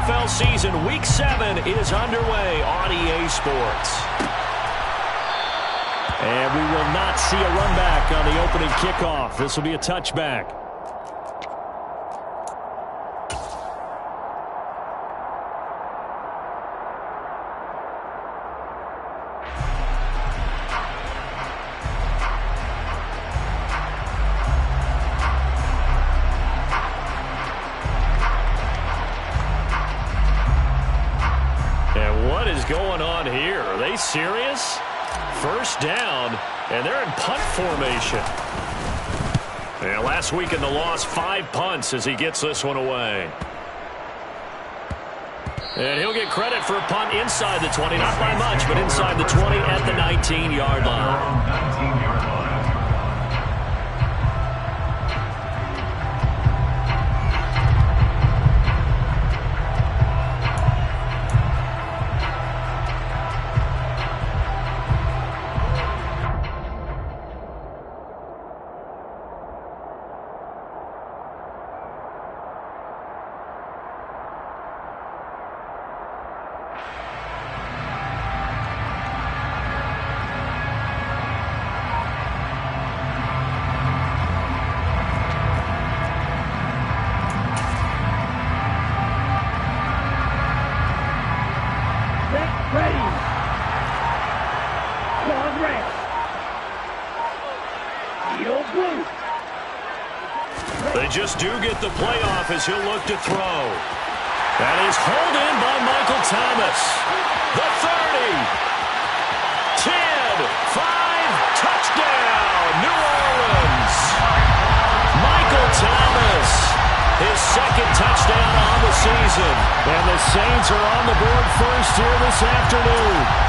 NFL season, Week 7 is underway on EA Sports. And we will not see a run back on the opening kickoff. This will be a touchback. What is going on here? Are they serious? First down, and they're in punt formation. And last week in the loss, 5 punts as he gets this one away. And he'll get credit for a punt inside the 20, not by much, but inside the 20 at the 19-yard line. They just do get the playoff as he'll look to throw. That is hauled in by Michael Thomas. The 30. 10. 5. Touchdown. New Orleans. Michael Thomas. His second touchdown on the season. And the Saints are on the board first here this afternoon.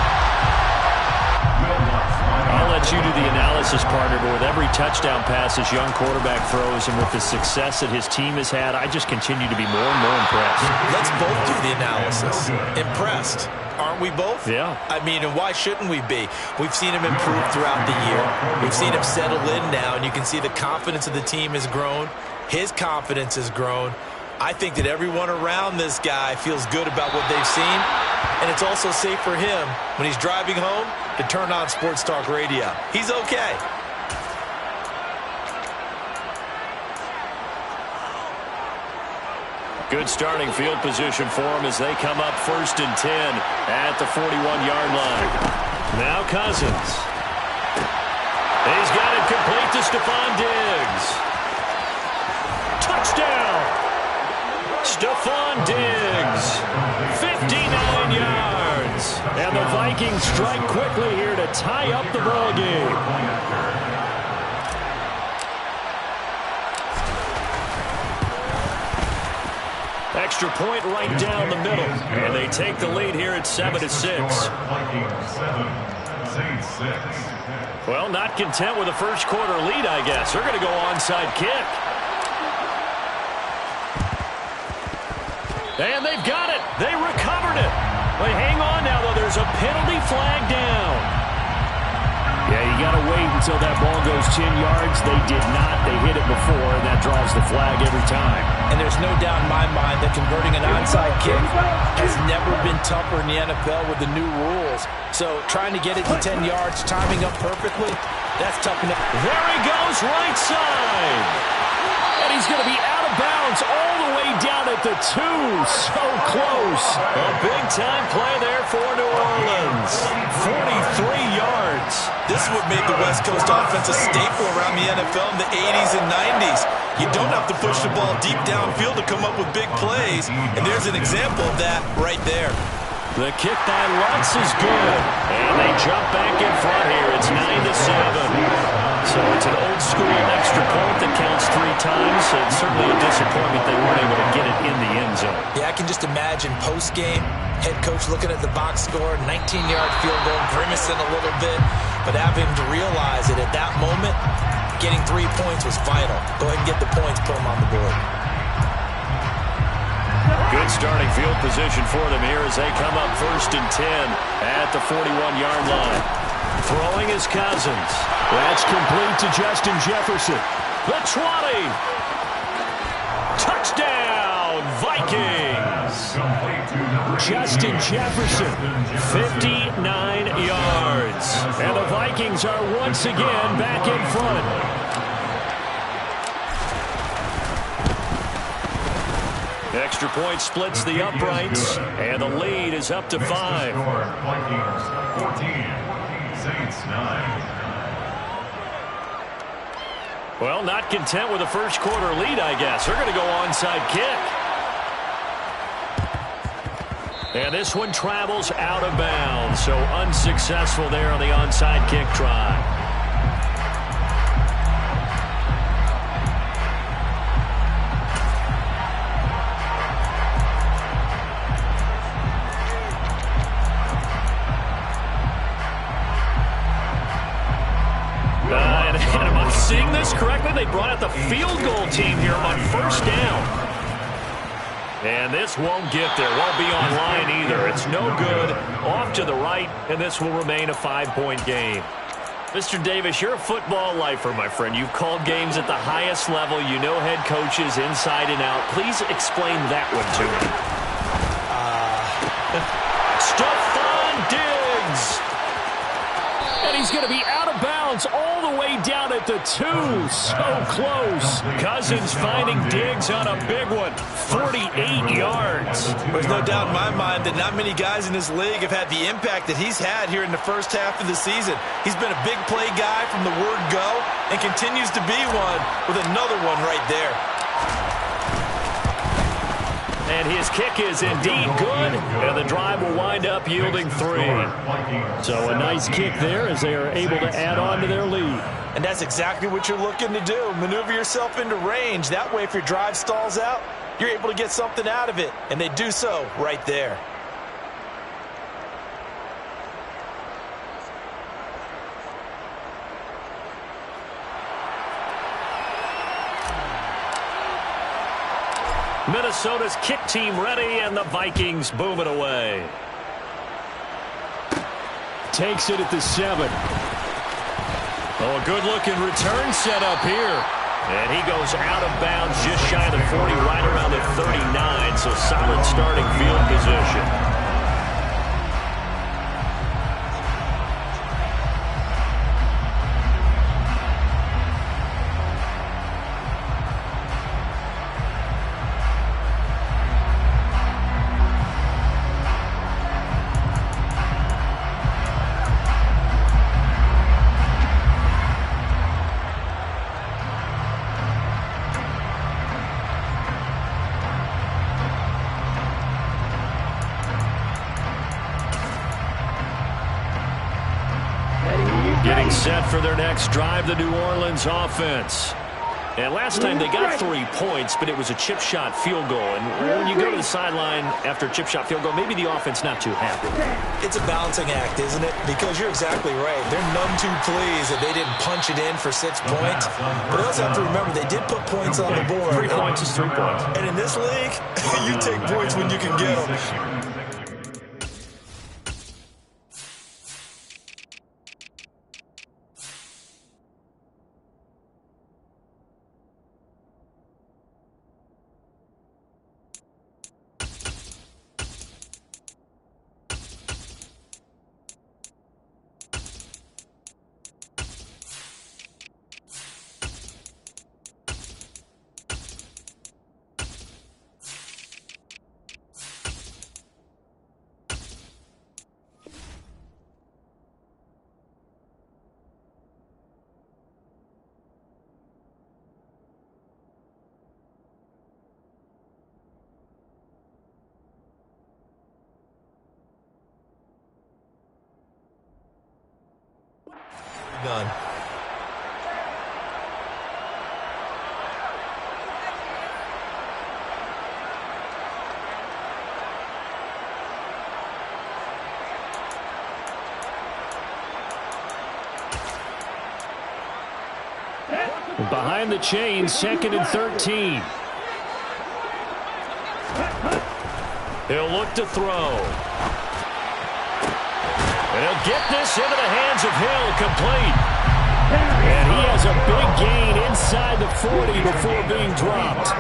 I'll let you do the analysis, partner, but with every touchdown pass this young quarterback throws and with the success that his team has had, I just continue to be more and more impressed. Let's both do the analysis. Impressed. Aren't we both? Yeah. I mean, and why shouldn't we be? We've seen him improve throughout the year. We've seen him settle in now, and you can see the confidence of the team has grown. His confidence has grown. I think that everyone around this guy feels good about what they've seen, and it's also safe for him when he's driving home to turn on Sports Talk Radio. He's okay. Good starting field position for him as they come up 1st and 10 at the 41-yard line. Now Cousins. He's got it complete to Stephon Diggs. Touchdown! Stephon Diggs, 59 yards. And the Vikings strike quickly here to tie up the ball game. Extra point right down the middle. And they take the lead here at 7-6. Well, not content with a first quarter lead, I guess. They're going to go onside kick. And they've got it. They recovered it. But hang on now, though. There's a penalty flag down. Yeah, you got to wait until that ball goes 10 yards. They did not. They hit it before, and that draws the flag every time. And there's no doubt in my mind that converting an onside kick has never been tougher in the NFL with the new rules. So trying to get it to 10 yards, timing up perfectly, that's tough enough. There he goes, right side. And he's going to be out of bounds all the way down at the 2. So close. A big-time play there for New Orleans. 43 yards. This is what made the West Coast offense a staple around the NFL in the 80s and 90s. You don't have to push the ball deep downfield to come up with big plays, and there's an example of that right there. The kick by Lutz is good. And they jump back in front here. It's 9-7. So it's an old-school extra point that counts 3 times. It's certainly a disappointment they weren't able to get it in the end zone. Yeah, I can just imagine post-game, head coach looking at the box score, 19-yard field goal, grimacing a little bit, but having to realize that at that moment, getting 3 points was vital. Go ahead and get the points, put them on the board. Good starting field position for them here as they come up 1st and 10 at the 41-yard line. Throwing is Cousins. That's complete to Justin Jefferson. The 20. Touchdown, Vikings. Justin Jefferson. 59 yards. And the Vikings are once again back in front. Extra point splits the uprights, and the lead is up to 5. Vikings 14, Saints 9. Well, not content with a first quarter lead, I guess. They're going to go onside kick. And this one travels out of bounds, so unsuccessful there on the onside kick try. Seeing this correctly, they brought out the field goal team here on first down. And this won't get there. Won't be on line either. It's no good. Off to the right, and this will remain a 5-point game. Mr. Davis, you're a football lifer, my friend. You've called games at the highest level. You know head coaches inside and out. Please explain that one to me. Stephon Diggs. And he's going to be out of bounds all the way down at the 2. So close. Cousins finding Diggs on a big one. 48 yards. There's no doubt in my mind that not many guys in this league have had the impact that he's had here in the first half of the season. He's been a big play guy from the word go and continues to be one with another one right there. And his kick is indeed good, and the drive will wind up yielding 3. So a nice kick there as they are able to add on to their lead. And that's exactly what you're looking to do. Maneuver yourself into range. That way, if your drive stalls out, you're able to get something out of it. And they do so right there. Minnesota's kick team ready, and the Vikings boom it away. Takes it at the 7. Oh, a good-looking return set up here. And he goes out of bounds just shy of the 40, right around the 39, so solid starting field position. Getting set for their next drive, the New Orleans offense. And last time they got 3 points, but it was a chip shot field goal. And when you go to the sideline after a chip shot field goal, maybe the offense not too happy. It's a balancing act, isn't it? Because you're exactly right. They're none too pleased that they didn't punch it in for 6 points. But also have to remember, they did put points on the board. 3 points is 3 points. And in this league, you take points when you can get them. None. Behind the chain, 2nd and 13. He'll look to throw. And he'll get this into the hands of Hill, complete. And he has a big gain inside the 40 before being dropped.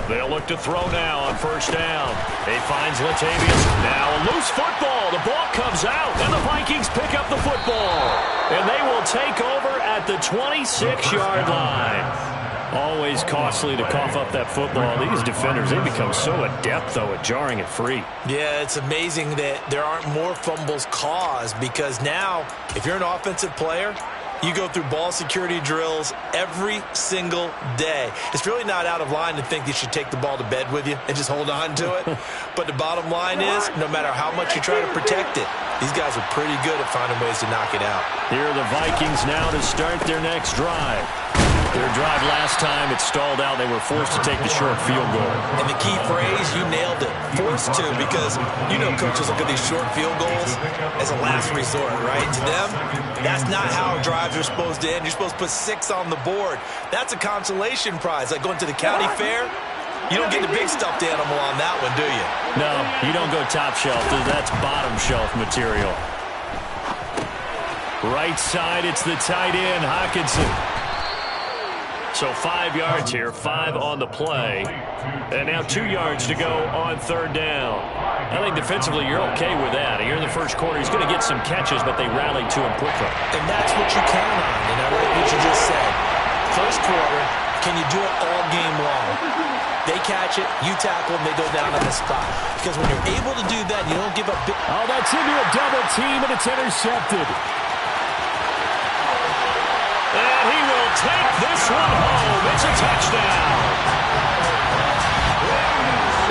They'll look to throw now on first down. He finds Latavius. Now a loose football. The ball comes out, and the Vikings pick up the football. And they will take over at the 26-yard line. Always costly to cough up that football. These defenders, they become so adept, though, at jarring it free. Yeah, it's amazing that there aren't more fumbles caused, because now, if you're an offensive player, you go through ball security drills every single day. It's really not out of line to think you should take the ball to bed with you and just hold on to it. But the bottom line is, no matter how much you try to protect it, these guys are pretty good at finding ways to knock it out. Here are the Vikings now to start their next drive. Their drive last time, it stalled out. They were forced to take the short field goal. And the key phrase, you nailed it. Forced to, because you know coaches look at these short field goals as a last resort, right? To them, that's not how drives are supposed to end. You're supposed to put 6 on the board. That's a consolation prize. Like going to the county fair, you don't get the big stuffed animal on that one, do you? No, you don't go top shelf. That's bottom shelf material. Right side, it's the tight end, Hockenson. So 5 yards here, 5 on the play. And now 2 yards to go on third down. I think defensively you're okay with that. Here in the first quarter, he's going to get some catches, but they rallied to him quickly. And that's what you count on, and I like what you just said. First quarter, can you do it all game long? They catch it, you tackle them, they go down on the spot. Because when you're able to do that, you don't give up big... Oh, that's into a double team, and it's intercepted. And he will take this one home. It's a touchdown.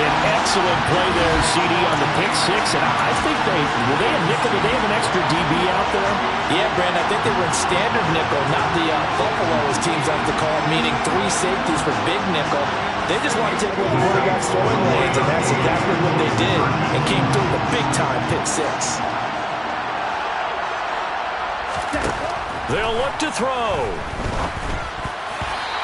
An excellent play there, CD, on the pick six. And I think were they a nickel? Did they have an extra DB out there? Yeah, Brandon, I think they were in standard nickel, not the Buffalo, as teams like to call it, meaning 3 safeties for big nickel. They just want to take away the quarterback's throwing lanes, and that's exactly what they did, and came through with a big-time pick six. They'll look to throw.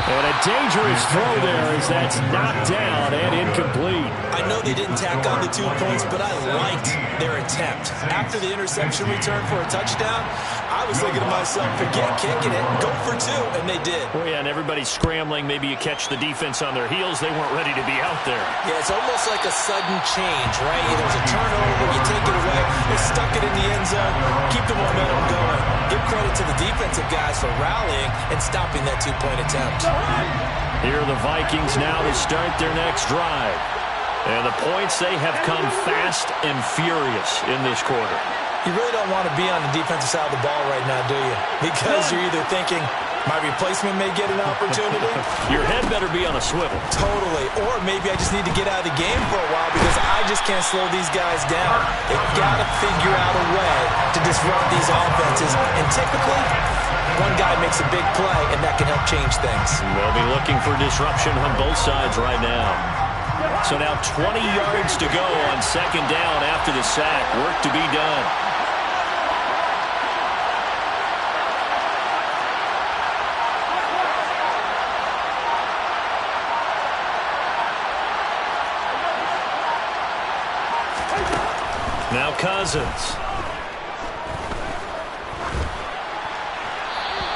And a dangerous throw there as that's knocked down and incomplete. I know they didn't tack on the 2 points, but I liked their attempt. After the interception return for a touchdown, I was thinking to myself, forget kicking it, go for 2, and they did. Oh, yeah, and everybody's scrambling. Maybe you catch the defense on their heels. They weren't ready to be out there. Yeah, it's almost like a sudden change, right? There's a turnover, you take it away, they stuck it in the end zone, keep the momentum going. Give credit to the defensive guys for rallying and stopping that 2-point attempt. Here are the Vikings now to start their next drive. And the points, they have come fast and furious in this quarter. You really don't want to be on the defensive side of the ball right now, do you? Because you're either thinking, my replacement may get an opportunity. Your head better be on a swivel. Totally. Or maybe I just need to get out of the game for a while because I just can't slow these guys down. They've got to figure out a way to disrupt these offenses. And typically, one guy makes a big play, and that can help change things. They'll be looking for disruption on both sides right now. So now 20 yards to go on second down after the sack. Work to be done. Now Cousins.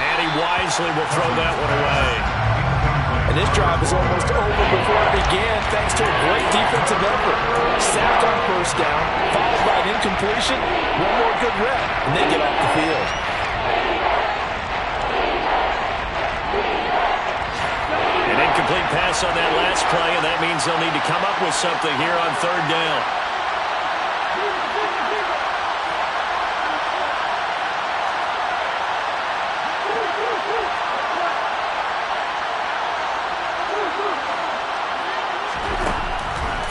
And he wisely will throw that one away. And this drive is almost over before it began thanks to a great defensive effort. Sacked on first down, followed by an incompletion, one more good rep, and they get off the field. An incomplete pass on that last play, and that means they'll need to come up with something here on third down.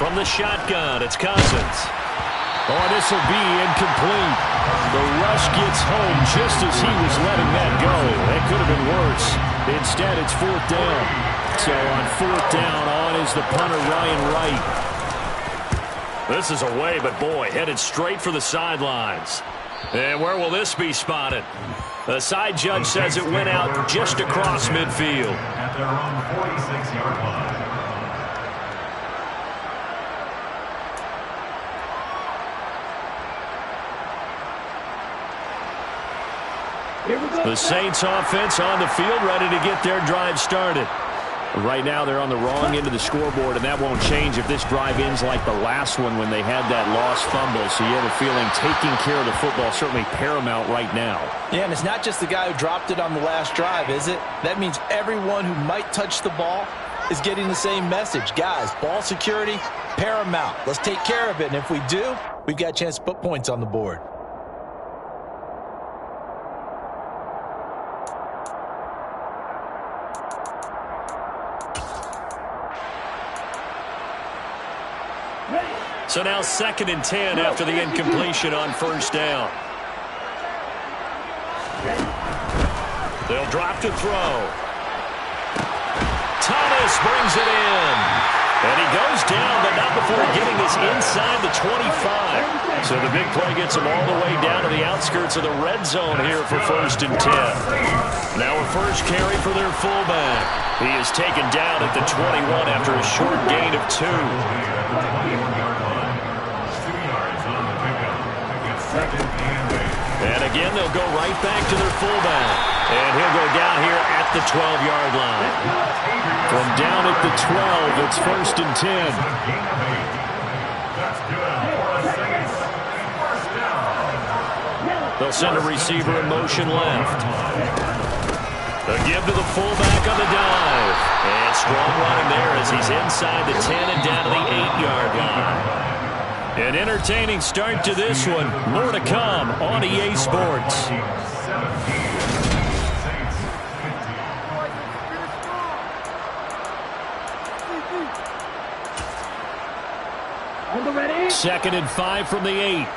From the shotgun, it's Cousins. Oh, this will be incomplete. The rush gets home just as he was letting that go. That could have been worse. Instead, it's fourth down. So on fourth down, on is the punter, Ryan Wright. This is away, but boy, headed straight for the sidelines. And where will this be spotted? The side judge says it went out just across midfield. At their own 46-yard line. The Saints offense on the field, ready to get their drive started. Right now, they're on the wrong end of the scoreboard, and that won't change if this drive ends like the last one when they had that lost fumble. So you have a feeling taking care of the football is certainly paramount right now. Yeah, and it's not just the guy who dropped it on the last drive, is it? That means everyone who might touch the ball is getting the same message. Guys, ball security, paramount. Let's take care of it, and if we do, we've got a chance to put points on the board. So now 2nd and 10 after the incompletion on first down. They'll drop to throw. Thomas brings it in. And he goes down, but not before getting this inside the 25. So the big play gets him all the way down to the outskirts of the red zone here for 1st and 10. Now a first carry for their fullback. He is taken down at the 21 after a short gain of 2. And again, they'll go right back to their fullback. And he'll go down here at the 12-yard line. From down at the 12, it's 1st and 10. They'll send a receiver in motion left. A give to the fullback on the dive. And strong running there as he's inside the 10 and down to the 8-yard line. An entertaining start to this one. More to come on EA Sports. Ready? 2nd and 5 from the 8.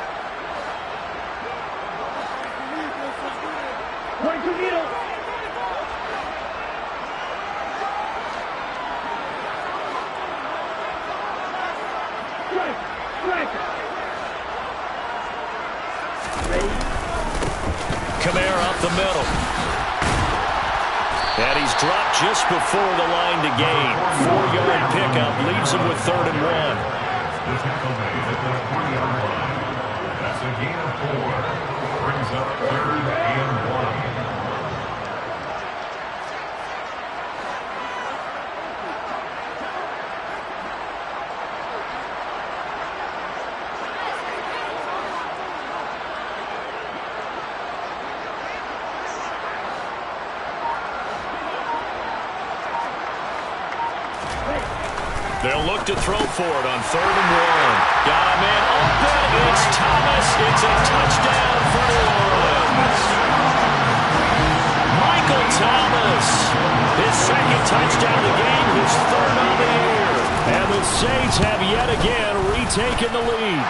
Kamara up the middle. And he's dropped just before the line to gain. 4-yard pickup leaves him with 3rd and 1. The tackle made at the 40-yard line. That's a gain of 4. Brings up 3rd and 1. They'll look to throw for it on 3rd and 1. Got a man open. It's Thomas. It's a touchdown for New Orleans. Michael Thomas. His 2nd touchdown of the game. His 3rd on the year. And the Saints have yet again retaken the lead.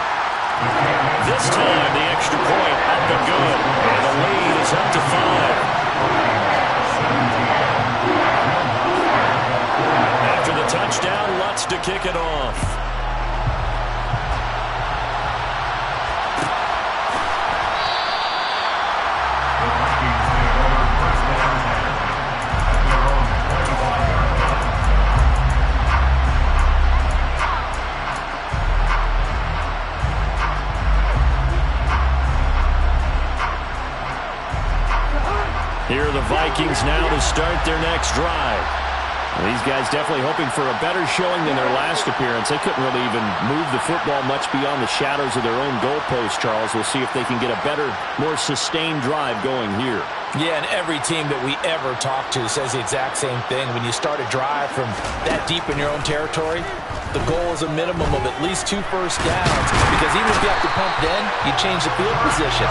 This time the extra point up and good. And the lead is up to 5. After the touchdown, Lutz to kick it off. The Vikings take over first down at their own 25-yard line. Here are the Vikings now to start their next drive. These guys definitely hoping for a better showing than their last appearance. They couldn't really even move the football much beyond the shadows of their own goalpost, Charles. We'll see if they can get a better, more sustained drive going here. Yeah, and every team that we ever talk to says the exact same thing. When you start a drive from that deep in your own territory, the goal is a minimum of at least 2 first downs, because even if you have to punt then, you change the field position.